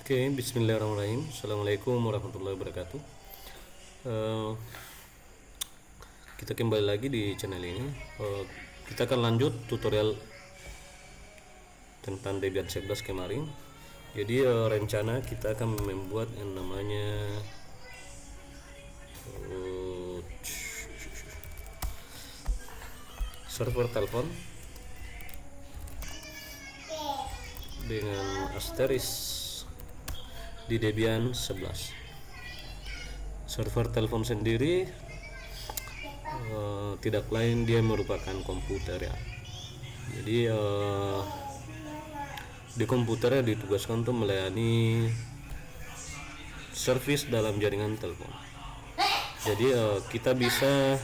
Oke, bismillahirrahmanirrahim. Assalamualaikum warahmatullahi wabarakatuh. Eh, kita kembali lagi di channel ini. Kita akan lanjut tutorial tentang Debian 11 kemarin. Jadi rencana kita akan membuat yang namanya server telepon dengan asterisk di Debian 11. Server telepon sendiri tidak lain dia merupakan komputer ya. Jadi di komputer ditugaskan untuk melayani servis dalam jaringan telepon. Jadi kita bisa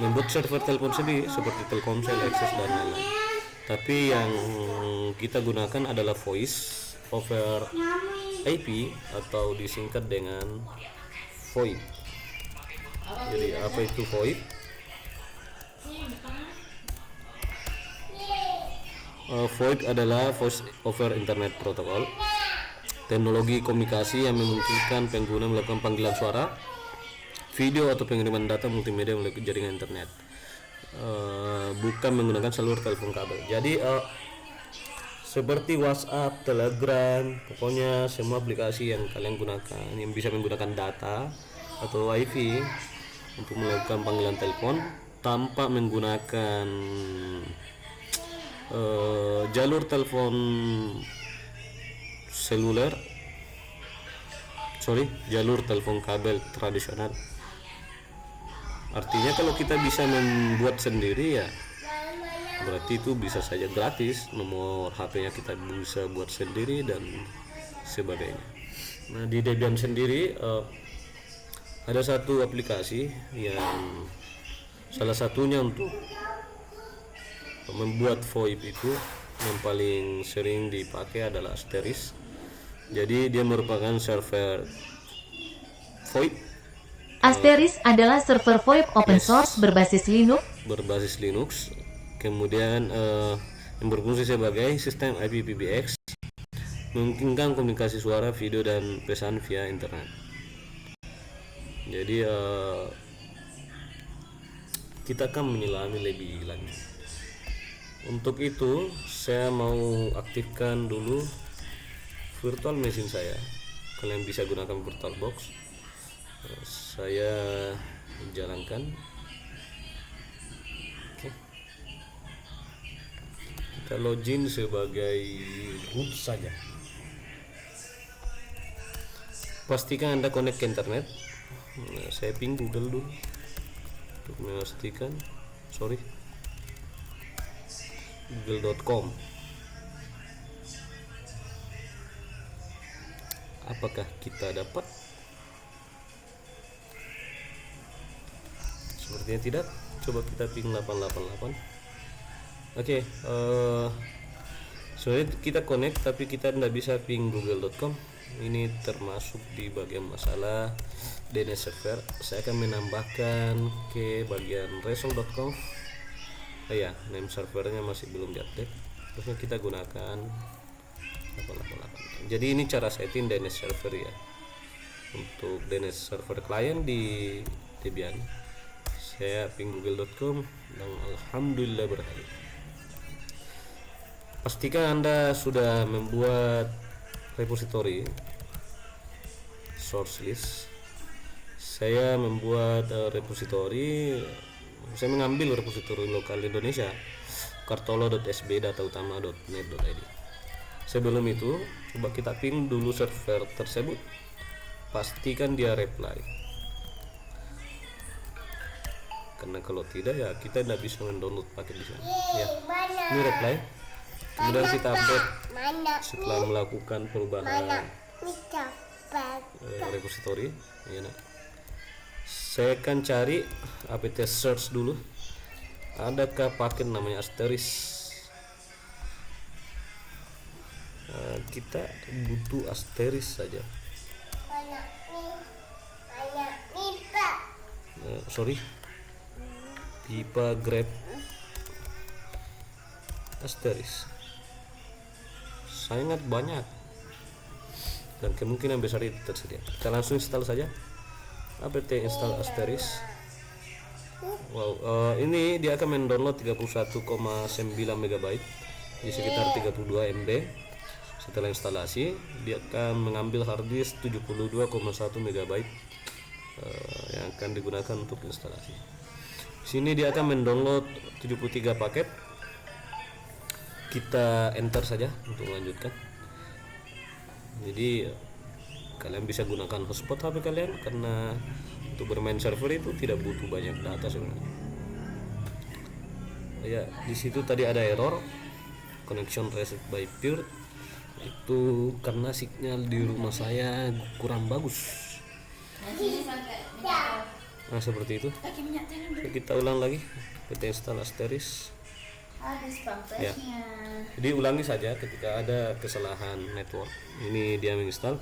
membuat server telepon sendiri seperti Telkomsel, Access dan lain-lain. Tapi yang kita gunakan adalah voice over IP atau disingkat dengan VoIP. Jadi apa itu VoIP? VoIP adalah Voice over Internet Protocol, teknologi komunikasi yang memungkinkan pengguna melakukan panggilan suara, video atau pengiriman data multimedia melalui jaringan internet, bukan menggunakan saluran telepon kabel. Jadi seperti WhatsApp, Telegram, pokoknya semua aplikasi yang kalian gunakan yang bisa menggunakan data atau WiFi untuk melakukan panggilan telepon tanpa menggunakan jalur telepon jalur telepon kabel tradisional. Artinya kalau kita bisa membuat sendiri ya berarti itu bisa saja gratis, nomor HP-nya kita bisa buat sendiri dan sebagainya. Nah, di Debian sendiri ada satu aplikasi yang salah satunya untuk membuat VoIP itu yang paling sering dipakai adalah Asterisk. Jadi dia merupakan server VoIP. Asterisk adalah server VoIP open source berbasis Linux. Kemudian yang berfungsi sebagai sistem IPPBX, memungkinkan komunikasi suara, video dan pesan via internet. Jadi kita akan menyelami lebih lanjut. Untuk itu saya mau aktifkan dulu virtual machine saya. Kalian bisa gunakan VirtualBox. Saya jalankan. Kita login sebagai root saja. Pastikan Anda connect ke internet. Nah, saya ping Google dulu untuk memastikan. Google.com. Apakah kita dapat? Sepertinya tidak. Coba kita ping 888. Oke, sebenarnya kita connect tapi kita tidak bisa ping google.com. Ini termasuk di bagian masalah DNS server. Saya akan menambahkan ke bagian resol.com. Ya, name servernya masih belum diupdate. Terusnya kita gunakan 888. Jadi ini cara setting DNS server ya. Untuk DNS server klien di Debian, saya ping google.com dan alhamdulillah berhasil. Pastikan Anda sudah membuat repository source list. Saya membuat repository. Saya mengambil repository lokal Indonesia, kartolo.sb datautama.net.id. Sebelum itu, coba kita ping dulu server tersebut. Pastikan dia reply. Karena kalau tidak ya kita tidak bisa mendownload paket di sana. Ya, ini reply. Kemudian kita update setelah melakukan perubahan repository. Ya, nah. Saya akan cari apt search dulu. Adakah paket namanya Asterisk? Kita butuh Asterisk saja. Pipa Grab Asterisk sangat banyak. dan kemungkinan besar itu tersedia. Kita langsung install saja apt install Asteris. Wow, ini dia akan mendownload 31,9 MB di sekitar 32 MB. Setelah instalasi dia akan mengambil harddisk 72,1 MB yang akan digunakan untuk instalasi. Sini dia akan mendownload 73 paket. Kita enter saja untuk melanjutkan. Jadi kalian bisa gunakan hotspot HP kalian karena untuk bermain server itu tidak butuh banyak data sebenarnya. Ya, di situ tadi ada error connection reset by peer, itu karena sinyal di rumah saya kurang bagus. Nah, seperti itu. Oke, kita ulang lagi apt install Asteris. Ya, jadi ulangi saja ketika ada kesalahan network. Ini dia menginstal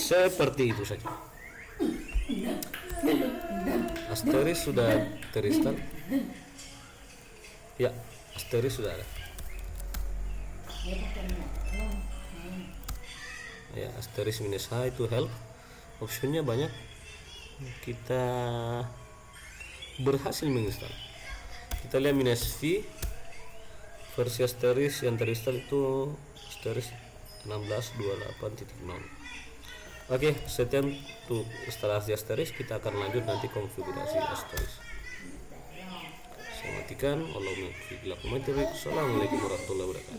seperti itu saja. Asteris sudah terinstall. Ya, Asteris sudah ada. Ya, Asteris -H itu help. Optionnya banyak. Kita berhasil menginstal. Kita lihat -V versi Asteris yang terinstall itu Asteris 16.28.0. Oke, sekian untuk instalasi Asteris. Kita akan lanjut nanti konfigurasi Asteris. Saya matikan. Assalamualaikum warahmatullahi wabarakatuh.